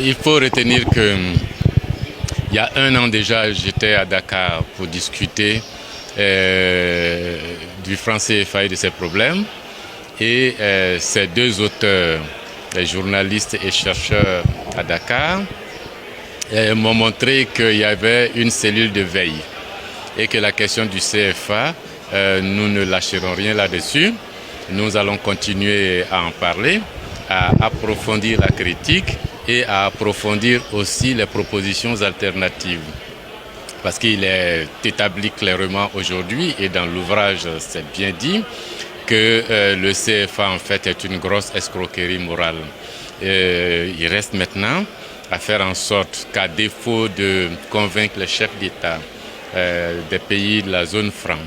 Il faut retenir que il y a 1 an déjà, j'étais à Dakar pour discuter du franc CFA et de ses problèmes. Et ces 2 auteurs, les journalistes et chercheurs à Dakar, m'ont montré qu'il y avait une cellule de veille et que la question du CFA, nous ne lâcherons rien là-dessus. Nous allons continuer à en parler, à approfondir la critique et à approfondir aussi les propositions alternatives. Parce qu'il est établi clairement aujourd'hui, et dans l'ouvrage c'est bien dit, que le CFA en fait est une grosse escroquerie morale. Il reste maintenant à faire en sorte qu'à défaut de convaincre les chefs d'État des pays de la zone franc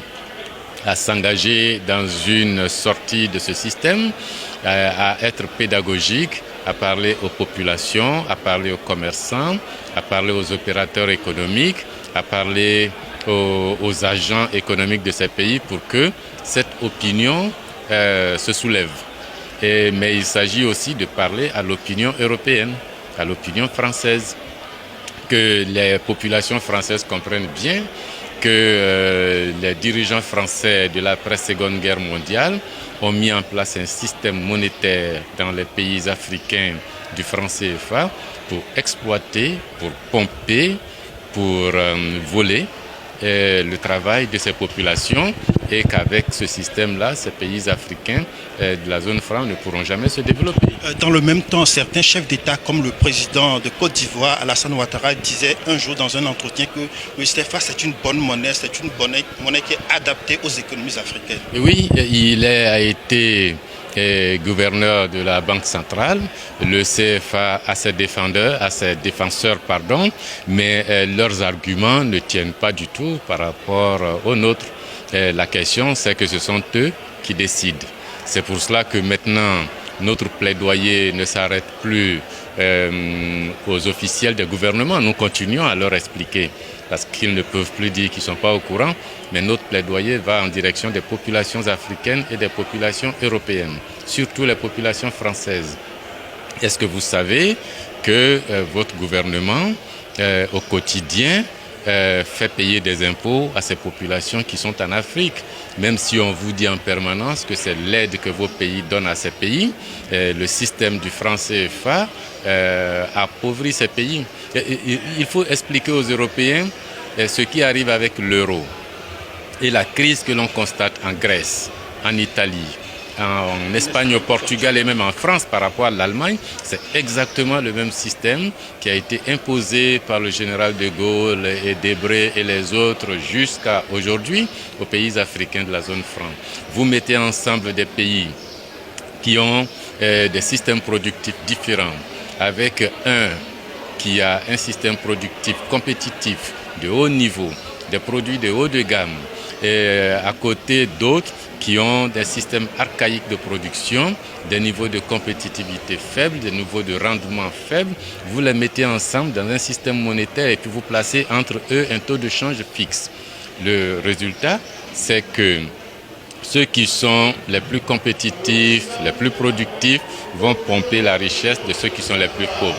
à s'engager dans une sortie de ce système, à être pédagogique, à parler aux populations, à parler aux commerçants, à parler aux opérateurs économiques, à parler aux agents économiques de ces pays pour que cette opinion se soulève. Mais il s'agit aussi de parler à l'opinion européenne, à l'opinion française, que les populations françaises comprennent bien que les dirigeants français de l'après-Seconde Guerre mondiale ont mis en place un système monétaire dans les pays africains du franc CFA pour exploiter, pour pomper, pour voler le travail de ces populations, et qu'avec ce système-là, ces pays africains de la zone franc ne pourront jamais se développer. Dans le même temps, certains chefs d'État, comme le président de Côte d'Ivoire, Alassane Ouattara, disaient un jour dans un entretien que le CFA c'est une bonne monnaie, c'est une monnaie qui est adaptée aux économies africaines. Oui, il a été gouverneur de la Banque centrale. Le CFA a ses défenseurs, mais leurs arguments ne tiennent pas du tout par rapport aux nôtres. La question, c'est que ce sont eux qui décident. C'est pour cela que maintenant, notre plaidoyer ne s'arrête plus aux officiels des gouvernements. Nous continuons à leur expliquer, parce qu'ils ne peuvent plus dire qu'ils ne sont pas au courant, mais notre plaidoyer va en direction des populations africaines et des populations européennes, surtout les populations françaises. Est-ce que vous savez que votre gouvernement, au quotidien, fait payer des impôts à ces populations qui sont en Afrique, même si on vous dit en permanence que c'est l'aide que vos pays donnent à ces pays, le système du franc CFA appauvrit ces pays. Il faut expliquer aux Européens ce qui arrive avec l'euro et la crise que l'on constate en Grèce, en Italie, en Espagne, au Portugal et même en France par rapport à l'Allemagne. C'est exactement le même système qui a été imposé par le général de Gaulle et Debré et les autres jusqu'à aujourd'hui aux pays africains de la zone franc. Vous mettez ensemble des pays qui ont des systèmes productifs différents, avec un qui a un système productif compétitif de haut niveau, des produits de haut de gamme, et à côté d'autres qui ont des systèmes archaïques de production, des niveaux de compétitivité faibles, des niveaux de rendement faibles. Vous les mettez ensemble dans un système monétaire et puis vous placez entre eux un taux de change fixe. Le résultat, c'est que ceux qui sont les plus compétitifs, les plus productifs, vont pomper la richesse de ceux qui sont les plus pauvres.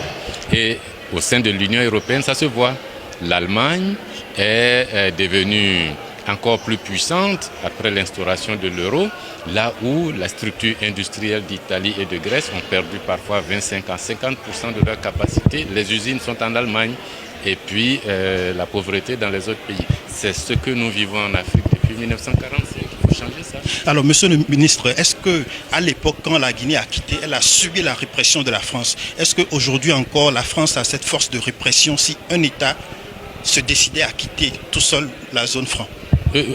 Et au sein de l'Union européenne, ça se voit. L'Allemagne est devenue encore plus puissante après l'instauration de l'euro, là où la structure industrielle d'Italie et de Grèce ont perdu parfois 25 à 50% de leur capacité. Les usines sont en Allemagne et puis la pauvreté dans les autres pays. C'est ce que nous vivons en Afrique depuis 1945. Il faut changer ça. Alors, monsieur le ministre, est-ce qu'à l'époque, quand la Guinée a quitté, elle a subi la répression de la France? Est-ce qu'aujourd'hui encore, la France a cette force de répression si un État se décidait à quitter tout seul la zone franc?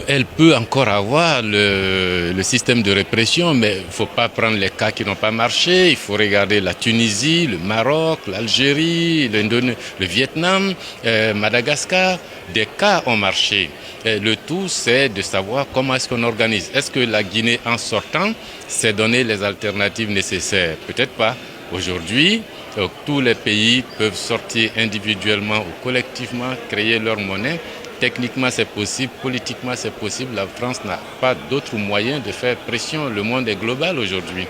Elle peut encore avoir le système de répression, mais il ne faut pas prendre les cas qui n'ont pas marché. Il faut regarder la Tunisie, le Maroc, l'Algérie, le Vietnam, Madagascar. Des cas ont marché. Le tout, c'est de savoir comment est-ce qu'on organise. Est-ce que la Guinée, en sortant, s'est donné les alternatives nécessaires? Peut-être pas. Aujourd'hui, tous les pays peuvent sortir individuellement ou collectivement, créer leur monnaie. Techniquement, c'est possible. Politiquement, c'est possible. La France n'a pas d'autre moyen de faire pression. Le monde est global aujourd'hui.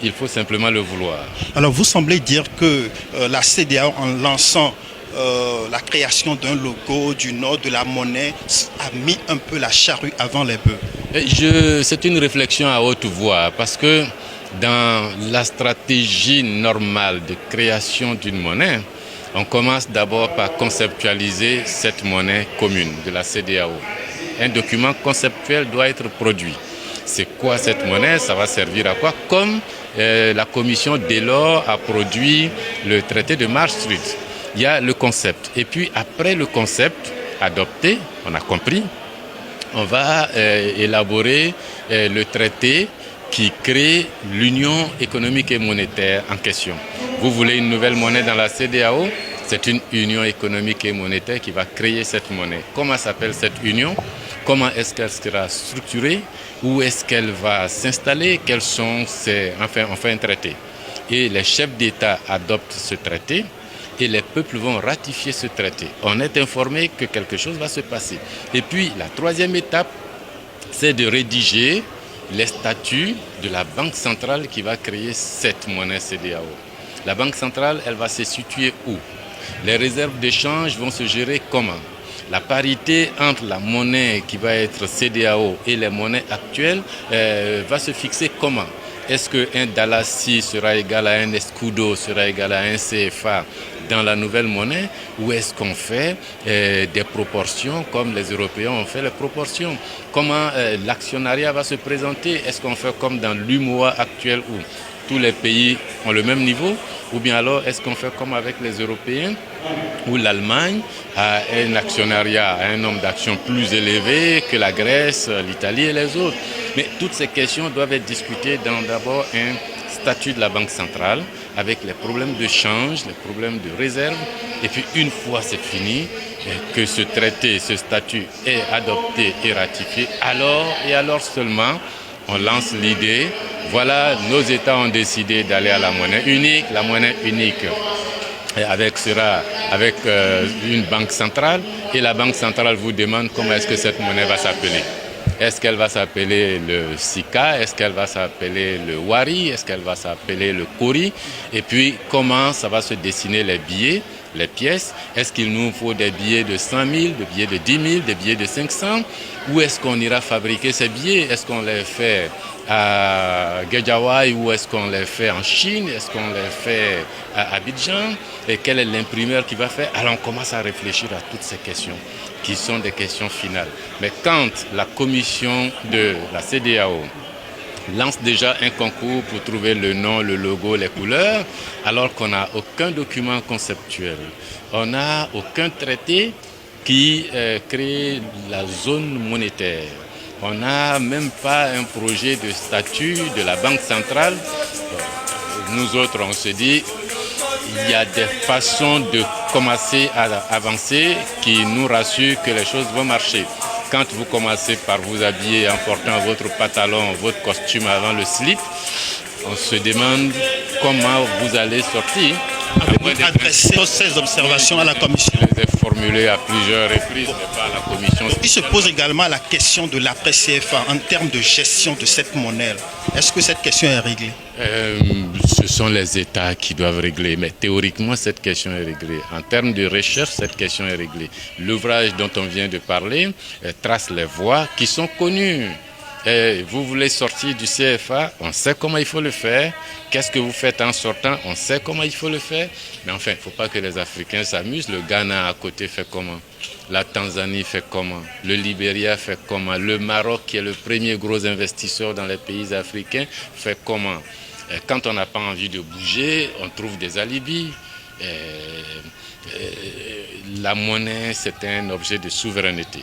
il faut simplement le vouloir. Alors vous semblez dire que la CEDEAO, en lançant la création d'un logo, du nom, de la monnaie, a mis un peu la charrue avant les bœufs. C'est une réflexion à haute voix parce que dans la stratégie normale de création d'une monnaie, on commence d'abord par conceptualiser cette monnaie commune de la CEDEAO. Un document conceptuel doit être produit. C'est quoi cette monnaie? Ça va servir à quoi? Comme la commission Delors a produit le traité de Maastricht. Il y a le concept. Et puis après le concept adopté, on a compris, on va élaborer le traité qui crée l'union économique et monétaire en question. Vous voulez une nouvelle monnaie dans la CEDEAO? C'est une union économique et monétaire qui va créer cette monnaie. Comment s'appelle cette union? Comment est-ce qu'elle sera structurée? Où est-ce qu'elle va s'installer? Quels sont ses... Enfin, on fait un traité. Et les chefs d'État adoptent ce traité et les peuples vont ratifier ce traité. On est informé que quelque chose va se passer. Et puis, la troisième étape, c'est de rédiger les statuts de la Banque centrale qui va créer cette monnaie CEDEAO. La Banque centrale, elle va se situer où? Les réserves d'échange vont se gérer comment? La parité entre la monnaie qui va être CEDEAO et les monnaies actuelles va se fixer comment? Est-ce qu'un Dalassi sera égal à un Escudo, sera égal à un CFA dans la nouvelle monnaie? Ou est-ce qu'on fait des proportions comme les Européens ont fait les proportions? Comment l'actionnariat va se présenter? Est-ce qu'on fait comme dans l'UMOA actuel où tous les pays ont le même niveau? Ou bien alors est-ce qu'on fait comme avec les Européens où l'Allemagne a un actionnariat, a un nombre d'actions plus élevé que la Grèce, l'Italie et les autres? Mais toutes ces questions doivent être discutées dans d'abord un statut de la Banque centrale avec les problèmes de change, les problèmes de réserve. Et puis une fois c'est fini, que ce traité, ce statut est adopté et ratifié, alors seulement on lance l'idée. Voilà, nos États ont décidé d'aller à la monnaie unique. La monnaie unique sera avec une banque centrale. Et la banque centrale vous demande comment est-ce que cette monnaie va s'appeler. Est-ce qu'elle va s'appeler le Sika? Est-ce qu'elle va s'appeler le Wari? Est-ce qu'elle va s'appeler le Kori? Et puis, comment ça va se dessiner les billets, les pièces? Est-ce qu'il nous faut des billets de 100 000, des billets de 10 000, des billets de 500? Où est-ce qu'on ira fabriquer ces billets? Est-ce qu'on les fait à Guédiawaye ou est-ce qu'on les fait en Chine? Est-ce qu'on les fait à Abidjan? Et quel est l'imprimeur qui va faire? Alors on commence à réfléchir à toutes ces questions qui sont des questions finales. Mais quand la commission de la CEDEAO lance déjà un concours pour trouver le nom, le logo, les couleurs, alors qu'on n'a aucun document conceptuel, on n'a aucun traité qui crée la zone monétaire. On n'a même pas un projet de statut de la Banque centrale. Nous autres, on se dit, il y a des façons de commencer à avancer qui nous rassurent que les choses vont marcher. Quand vous commencez par vous habiller en portant votre pantalon, votre costume avant le slip, on se demande comment vous allez sortir. Avez-vous adressé ces observations à la Commission? Je les ai formulées à plusieurs reprises, mais pas à la Commission. Il se pose également la question de l'après-CFA en termes de gestion de cette monnaie. Est-ce que cette question est réglée? Ce sont les États qui doivent régler, mais théoriquement, cette question est réglée. En termes de recherche, cette question est réglée. L'ouvrage dont on vient de parler trace les voies qui sont connues. Vous voulez sortir du CFA, on sait comment il faut le faire. Qu'est-ce que vous faites en sortant, on sait comment il faut le faire. Mais enfin, il ne faut pas que les Africains s'amusent. Le Ghana à côté fait comment? La Tanzanie fait comment? Le Libéria fait comment? Le Maroc, qui est le premier gros investisseur dans les pays africains, fait comment? Quand on n'a pas envie de bouger, on trouve des alibis. La monnaie, c'est un objet de souveraineté.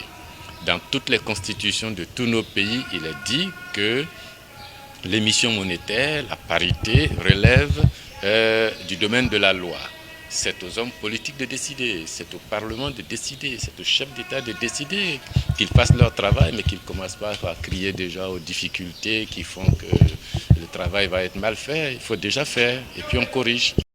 Dans toutes les constitutions de tous nos pays, il est dit que l'émission monétaire, la parité, relève du domaine de la loi. C'est aux hommes politiques de décider, c'est au Parlement de décider, c'est aux chefs d'État de décider, qu'ils fassent leur travail, mais qu'ils ne commencent pas à crier déjà aux difficultés qui font que le travail va être mal fait. Il faut déjà faire et puis on corrige.